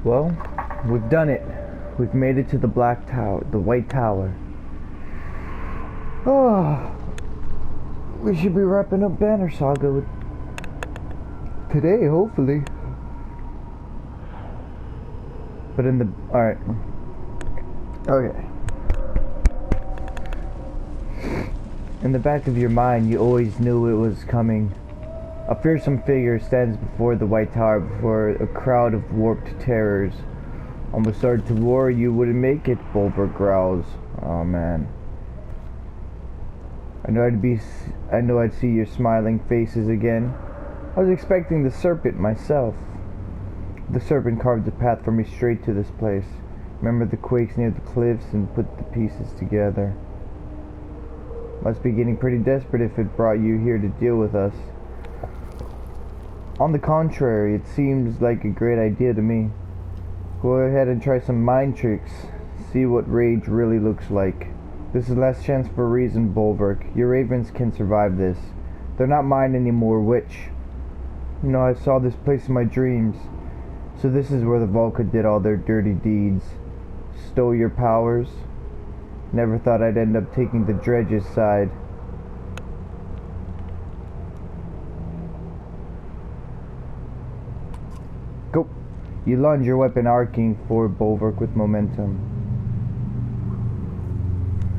Well, we've done it. We've made it to the Black Tower, the White Tower. Oh, we should be wrapping up Banner Saga with today, hopefully. But in the alright. Okay. In the back of your mind, you always knew it was coming. A fearsome figure stands before the White Tower before a crowd of warped terrors. Almost started to worry you wouldn't make it, Bolverk growls. Oh man. I know I'd see your smiling faces again. I was expecting the serpent myself. The serpent carved a path for me straight to this place. Remember the quakes near the cliffs and put the pieces together. Must be getting pretty desperate if it brought you here to deal with us. On the contrary, it seems like a great idea to me. Go ahead and try some mind tricks. See what rage really looks like. This is last chance for a reason, Bolverk. Your ravens can survive this. They're not mine anymore, witch. You know, I saw this place in my dreams. So this is where the Volca did all their dirty deeds. Stole your powers. Never thought I'd end up taking the Dredge's side. Go. You lunge your weapon arcing forward, Bolverk, with momentum.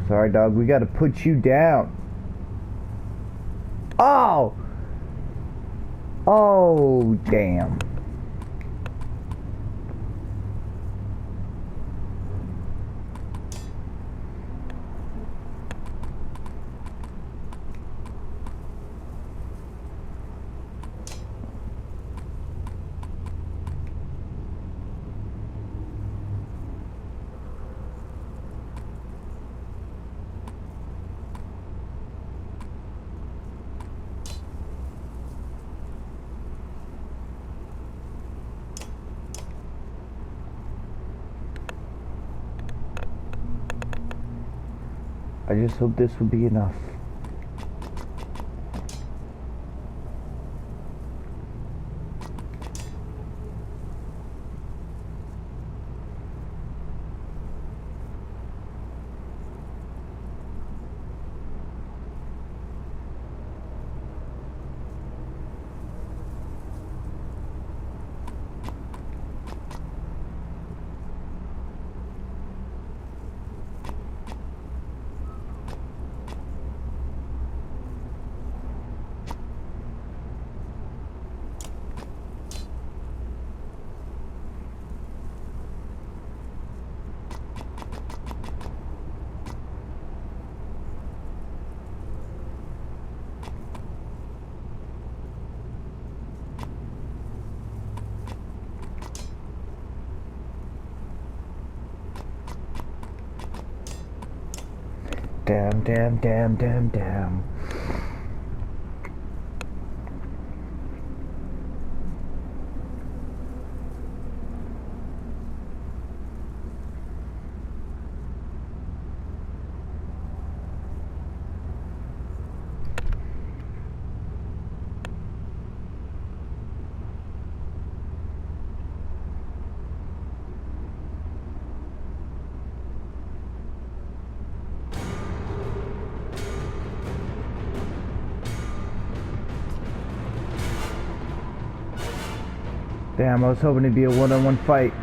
Sorry, dog. We gotta put you down. Oh! Oh, damn. I just hope this will be enough. Damn. Damn, I was hoping it'd be a one-on-one fight.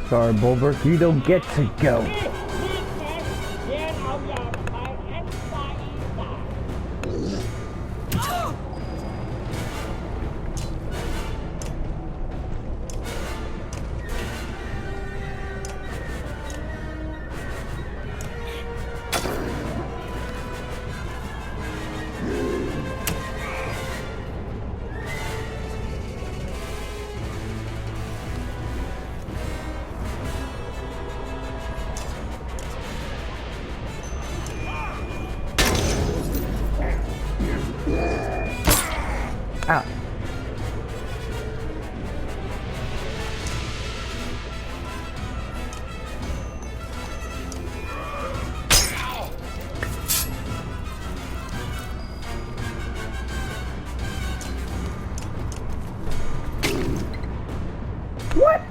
Sorry, Bolverk, you don't get to go. Ow. What?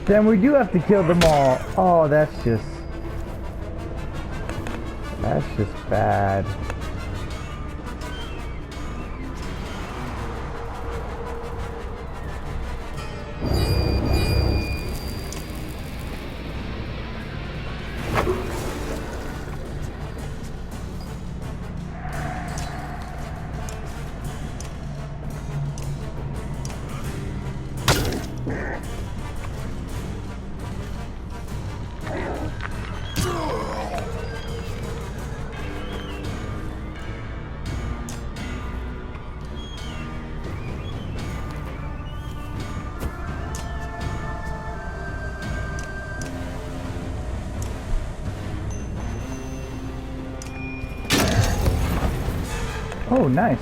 Then we do have to kill them all. Oh, that's just bad. Oh, nice.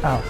Ow.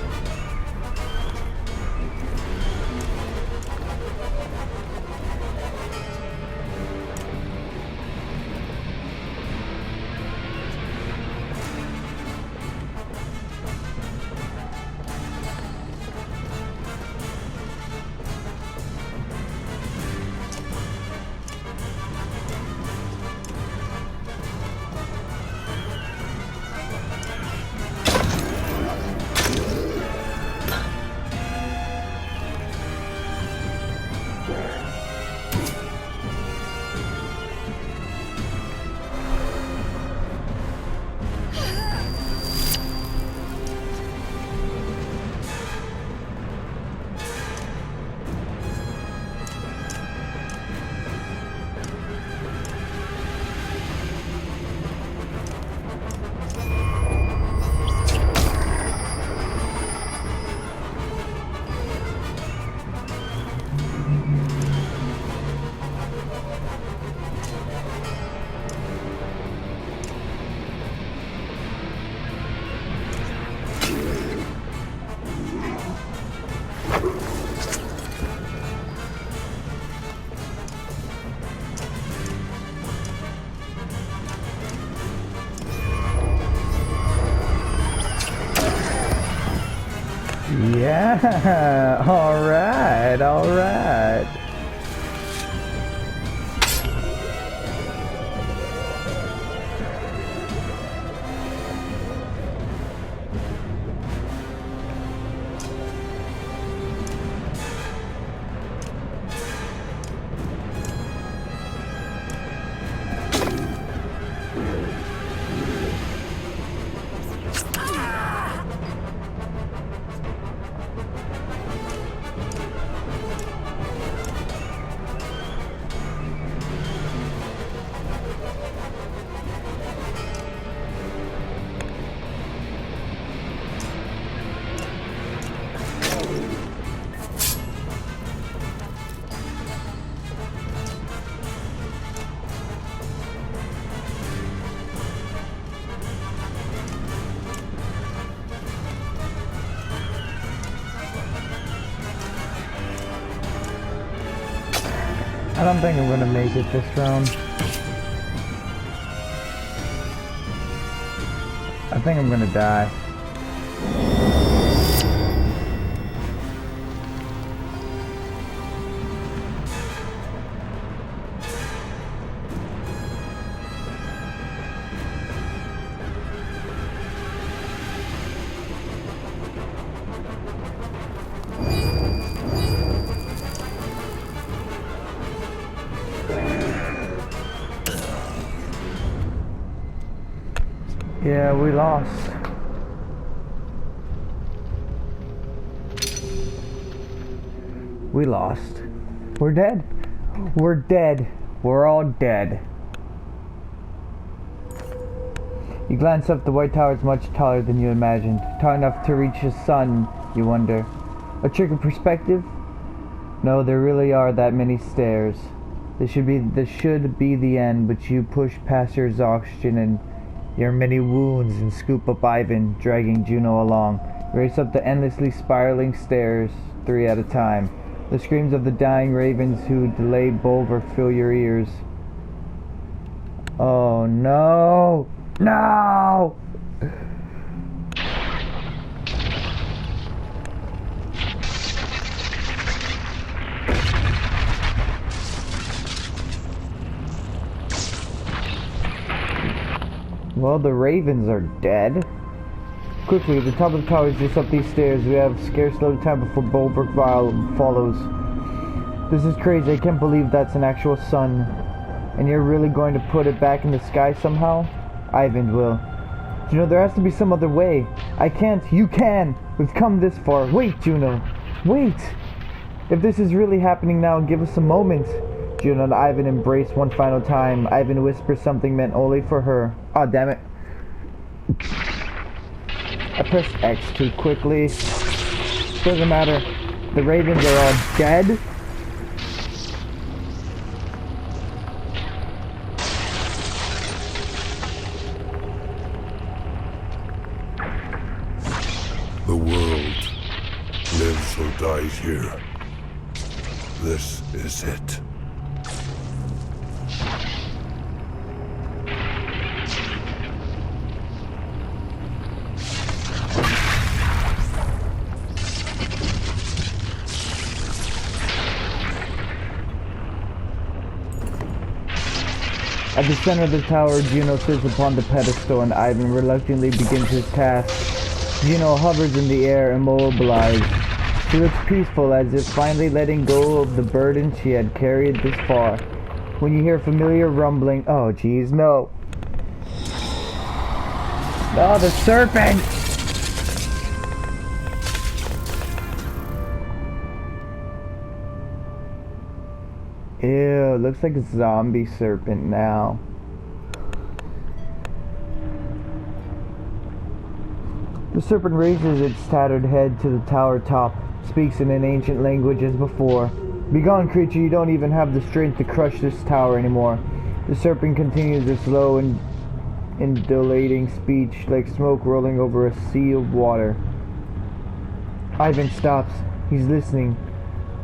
Yeah, all right, all right. I don't think I'm gonna make it this round. I think I'm gonna die. Yeah, we lost. We lost. We're dead. We're dead. We're all dead. You glance up, the White Tower is much taller than you imagined. Tall enough to reach the sun, you wonder. A trick of perspective? No, there really are that many stairs. This should be the end, but you push past your exhaustion and your many wounds and scoop up Eyvind, dragging Juno along. You race up the endlessly spiraling stairs, 3 at a time. The screams of the dying ravens who delay Bolverk fill your ears. Oh no! No! Well, the ravens are dead. Quickly, at the top of the tower, just up these stairs. We have scarce little time before Bolverk follows. This is crazy. I can't believe that's an actual sun. And you're really going to put it back in the sky somehow? Eyvind will. Juno, there has to be some other way. I can't. You can. We've come this far. Wait, Juno. Wait. If this is really happening now, give us a moment. Juno and Eyvind embrace one final time. Eyvind whispers something meant only for her. Oh, damn it. I pressed X too quickly. Doesn't matter. The ravens are all dead. The world lives or dies here. This is it. At the center of the tower, Juno sits upon the pedestal and Eyvind reluctantly begins his task. Juno hovers in the air, immobilized. She looks peaceful, as if finally letting go of the burden she had carried this far. When you hear familiar rumbling, oh geez, no. Oh, the serpent! Ew, looks like a zombie serpent now. The serpent raises its tattered head to the tower top, speaks in an ancient language as before. Begone, creature, you don't even have the strength to crush this tower anymore. The serpent continues its slow and indulating speech, like smoke rolling over a sea of water. Eyvind stops. He's listening.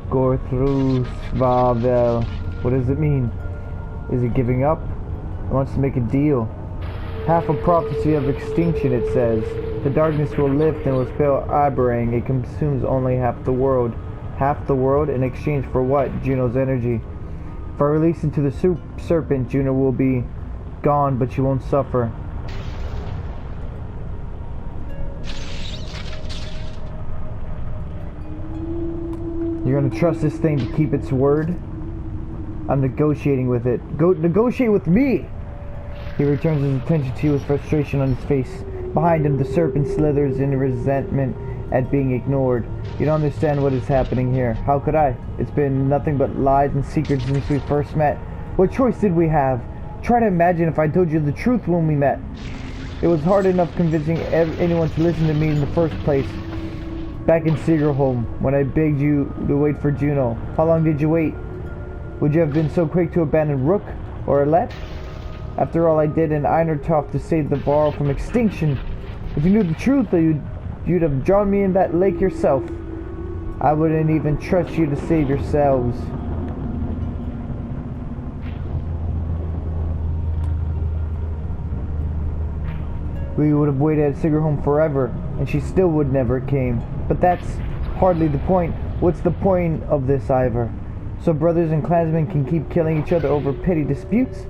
Gorthru Svavel. What does it mean? Is it giving up? It wants to make a deal. Half a prophecy of extinction, it says. The darkness will lift and will spell Aberrang. It consumes only half the world. Half the world in exchange for what? Juno's energy. If I release into the serpent, Juno will be gone, but she won't suffer. You're gonna trust this thing to keep its word? I'm negotiating with it. Go negotiate with me! He returns his attention to you with frustration on his face. Behind him, the serpent slithers in resentment at being ignored. You don't understand what is happening here. How could I? It's been nothing but lies and secrets since we first met. What choice did we have? Try to imagine if I told you the truth when we met. It was hard enough convincing anyone to listen to me in the first place. Back in Segerholm, when I begged you to wait for Juno. How long did you wait? Would you have been so quick to abandon Rook or Alette? After all I did in Einertoft to save the Varl from extinction. If you knew the truth, you'd have drawn me in that lake yourself. I wouldn't even trust you to save yourselves. We would have waited at Segerholm forever, and she still would never came. But that's hardly the point. What's the point of this, Ivor? So brothers and clansmen can keep killing each other over petty disputes?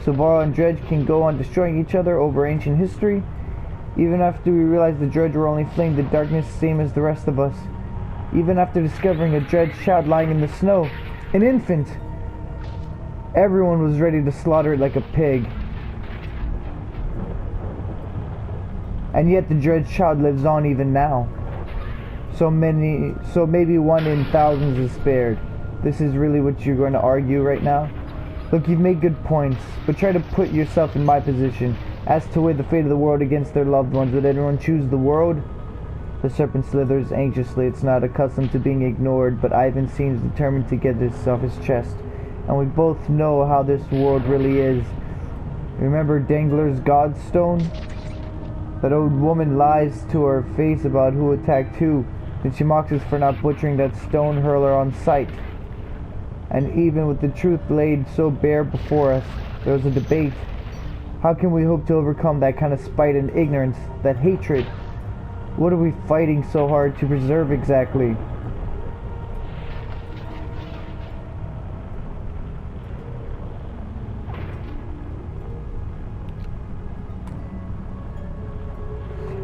So Varl and Dredge can go on destroying each other over ancient history? Even after we realized the Dredge were only fleeing the darkness same as the rest of us. Even after discovering a Dredge child lying in the snow. An infant! Everyone was ready to slaughter it like a pig. And yet the dread child lives on even now. So maybe one in thousands is spared. This is really what you're going to argue right now? Look, you've made good points, but try to put yourself in my position. Ask to weigh the fate of the world against their loved ones. Would anyone choose the world? The serpent slithers anxiously. It's not accustomed to being ignored, but Eyvind seems determined to get this off his chest. And we both know how this world really is. Remember Dangler's Godstone? That old woman lies to her face about who attacked who. Then she mocks us for not butchering that stone hurler on sight. And even with the truth laid so bare before us, there was a debate. How can we hope to overcome that kind of spite and ignorance, that hatred? What are we fighting so hard to preserve exactly?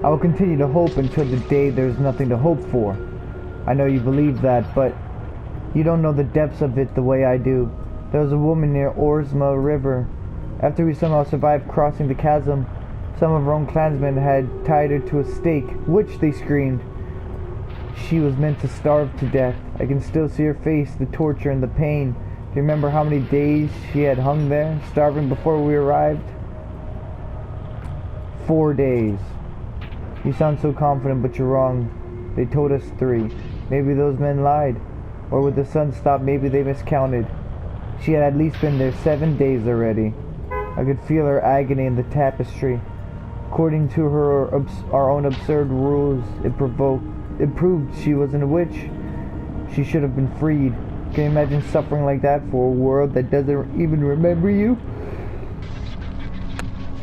I will continue to hope until the day there's nothing to hope for. I know you believe that, but you don't know the depths of it the way I do. There was a woman near Orsma River. After we somehow survived crossing the chasm, some of our own clansmen had tied her to a stake, which, they screamed, she was meant to starve to death. I can still see her face, the torture and the pain. Do you remember how many days she had hung there, starving before we arrived? 4 days. You sound so confident, but you're wrong. They told us 3. Maybe those men lied. Or with the sun stopped, maybe they miscounted. She had at least been there 7 days already. I could feel her agony in the tapestry. According to our own absurd rules, it proved she wasn't a witch. She should have been freed. Can you imagine suffering like that for a world that doesn't even remember you?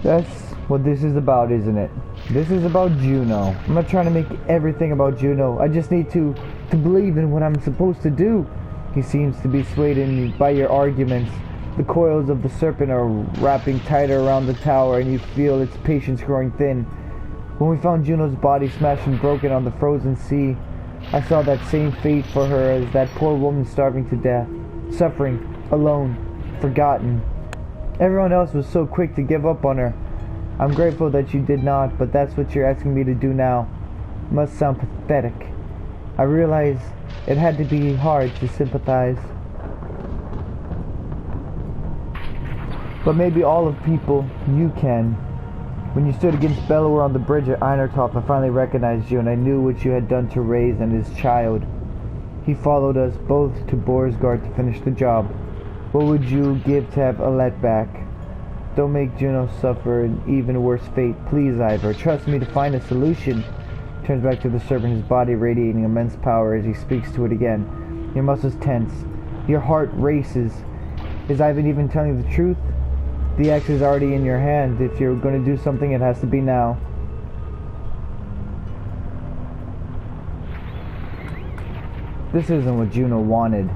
That's what this is about, isn't it? This is about Juno. I'm not trying to make everything about Juno. I just need to believe in what I'm supposed to do. He seems to be swayed by your arguments. The coils of the serpent are wrapping tighter around the tower, and you feel its patience growing thin. When we found Juno's body smashed and broken on the frozen sea, I saw that same fate for her as that poor woman starving to death, suffering, alone, forgotten. Everyone else was so quick to give up on her. I'm grateful that you did not, but that's what you're asking me to do now. It must sound pathetic. I realize it had to be hard to sympathize. But maybe all of people, you can. When you stood against Bellower on the bridge at Einertop, I finally recognized you, and I knew what you had done to Reyes and his child. He followed us both to Borsgard to finish the job. What would you give to have Alette back? Don't make Juno suffer an even worse fate. Please, Ivor, trust me to find a solution. Turns back to the serpent, his body radiating immense power as he speaks to it again. Your muscles tense. Your heart races. Is Eyvind even telling you the truth? The axe is already in your hand. If you're going to do something, it has to be now. This isn't what Juno wanted.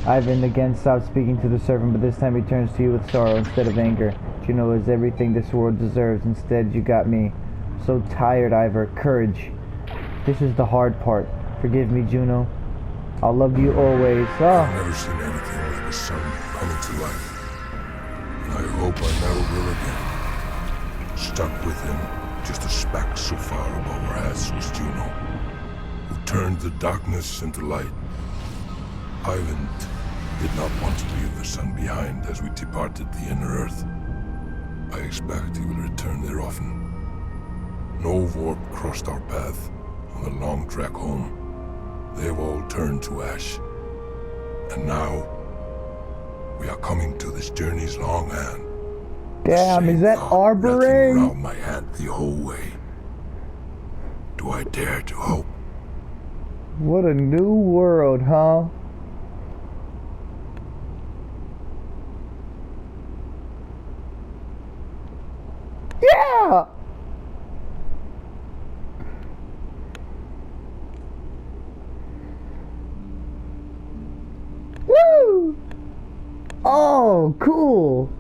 Eyvind again stopped speaking to the servant, but this time he turns to you with sorrow instead of anger. Juno is everything this world deserves. Instead, you got me. So tired, Ivor. Courage. This is the hard part. Forgive me, Juno. I'll love you always. I've never seen anything like a sun coming to life. And I hope I never will again. Stuck with him, just a speck so far above our heads was Juno, who turned the darkness into light. Eyvind did not want to leave the sun behind as we departed the inner earth. I expect he will return there often. No Vorp crossed our path on the long trek home. They have all turned to ash. And now, we are coming to this journey's long end. Damn, is that Arboring? Around my hand the whole way. Do I dare to hope? What a new world, huh? Yeah! Woo! Oh, cool!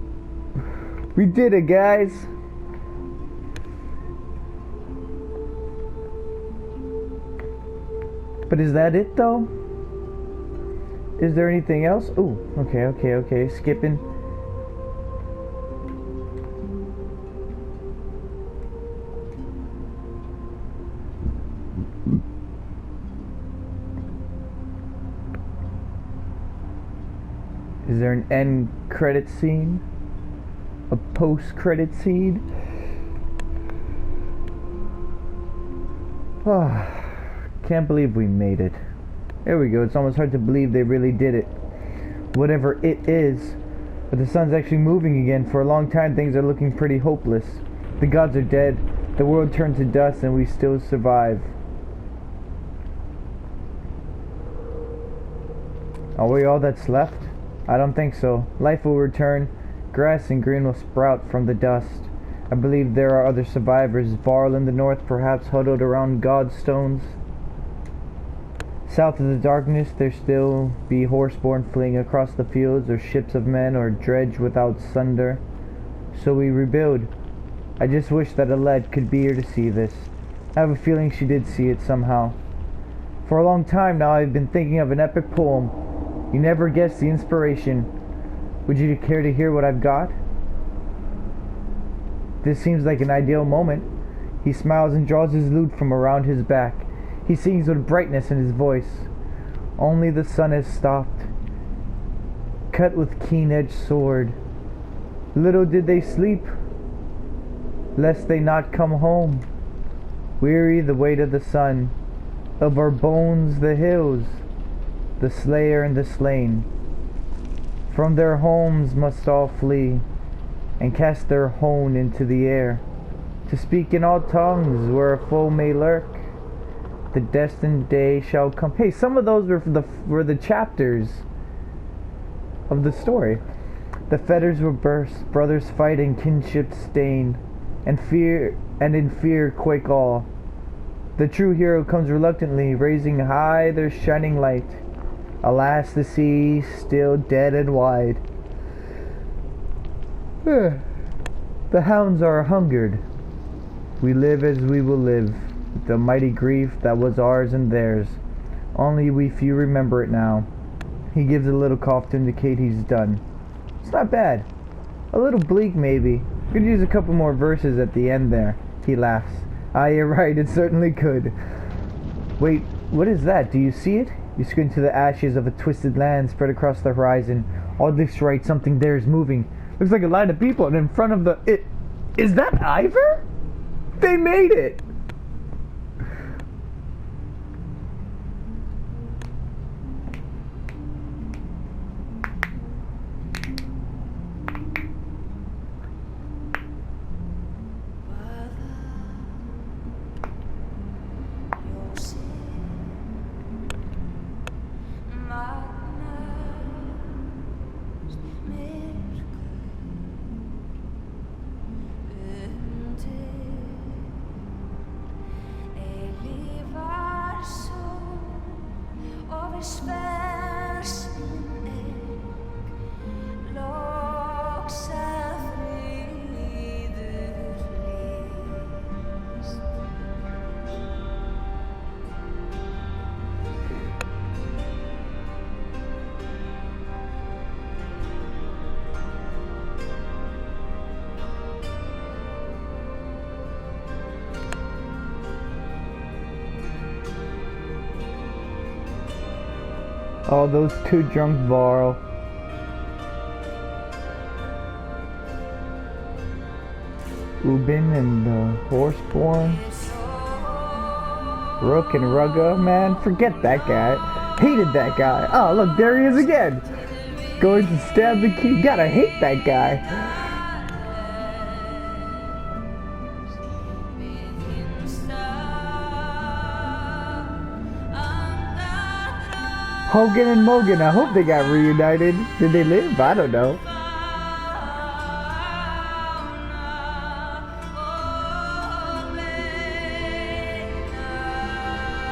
We did it, guys! But is that it, though? Is there anything else? Ooh, okay, skipping. Is there an end credit scene? A post credit scene? Oh, can't believe we made it. There we go. It's almost hard to believe they really did it. Whatever it is. But the sun's actually moving again. For a long time things are looking pretty hopeless. The gods are dead. The world turned to dust and we still survive. Are we all that's left? I don't think so. Life will return. Grass and green will sprout from the dust. I believe there are other survivors. Varl in the north, perhaps huddled around God's stones. South of the darkness, there still be horseborn fleeing across the fields, or ships of men, or dredge without sunder. So we rebuild. I just wish that Aled could be here to see this. I have a feeling she did see it somehow. For a long time now, I've been thinking of an epic poem. You never guess the inspiration. Would you care to hear what I've got? This seems like an ideal moment. He smiles and draws his lute from around his back. He sings with brightness in his voice. Only the sun has stopped, cut with keen-edged sword. Little did they sleep, lest they not come home. Weary the weight of the sun, of our bones the hills, the slayer and the slain. From their homes must all flee, and cast their hone into the air, to speak in all tongues where a foe may lurk. The destined day shall come. Hey, some of those were the chapters of the story. The fetters were burst, brothers fight and kinship stain, and in fear quake all. The true hero comes reluctantly, raising high their shining light. Alas, the sea still dead and wide. The hounds are hungered. We live as we will live. The mighty grief that was ours and theirs. Only we few remember it now. He gives a little cough to indicate he's done. It's not bad. A little bleak maybe. Could use a couple more verses at the end there. He laughs. Ah, you're right, it certainly could. Wait, what is that? Do you see it? You squint to the ashes of a twisted land spread across the horizon. All looks right, something there is moving. Looks like a line of people, and in front of the... Is that Ivor? They made it! Oh, those two drunk Varl. Ubin and the Horseborn. Rook and Rugga, man, forget that guy. Hated that guy. Oh, look, there he is again. Going to stab the king. Gotta hate that guy. Hogan and Mogan, I hope they got reunited. Did they live? I don't know.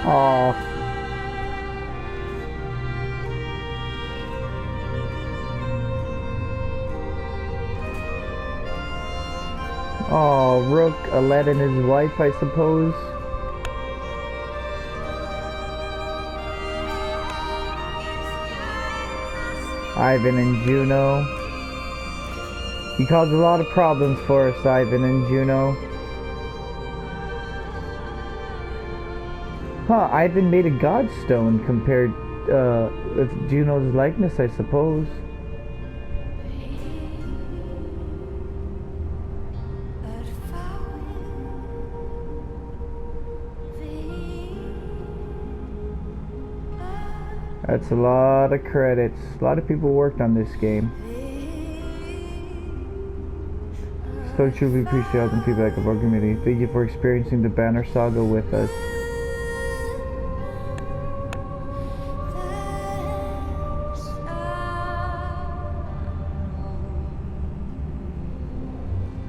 Aww. Oh, Rook, Aled and his wife, I suppose. Eyvind and Juno. You caused a lot of problems for us, Eyvind and Juno. Huh, Eyvind made a godstone compared with Juno's likeness, I suppose. That's a lot of credits. A lot of people worked on this game. So truly appreciate the feedback of our community. Thank you for experiencing the Banner Saga with us.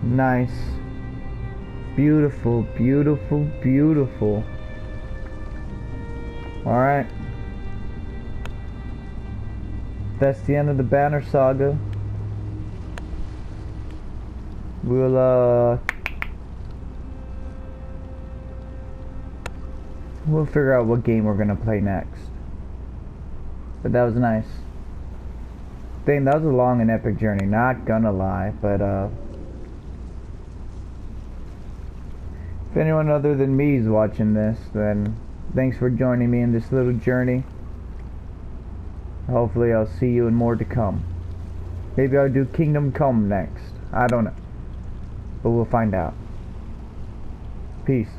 Nice. Beautiful, beautiful, beautiful. Alright. That's the end of the Banner Saga. We'll figure out what game we're gonna play next. But that was nice. Dang, that was a long and epic journey, not gonna lie, but if anyone other than me is watching this, then thanks for joining me in this little journey. Hopefully I'll see you in more to come. Maybe I'll do Kingdom Come next. I don't know. But we'll find out. Peace.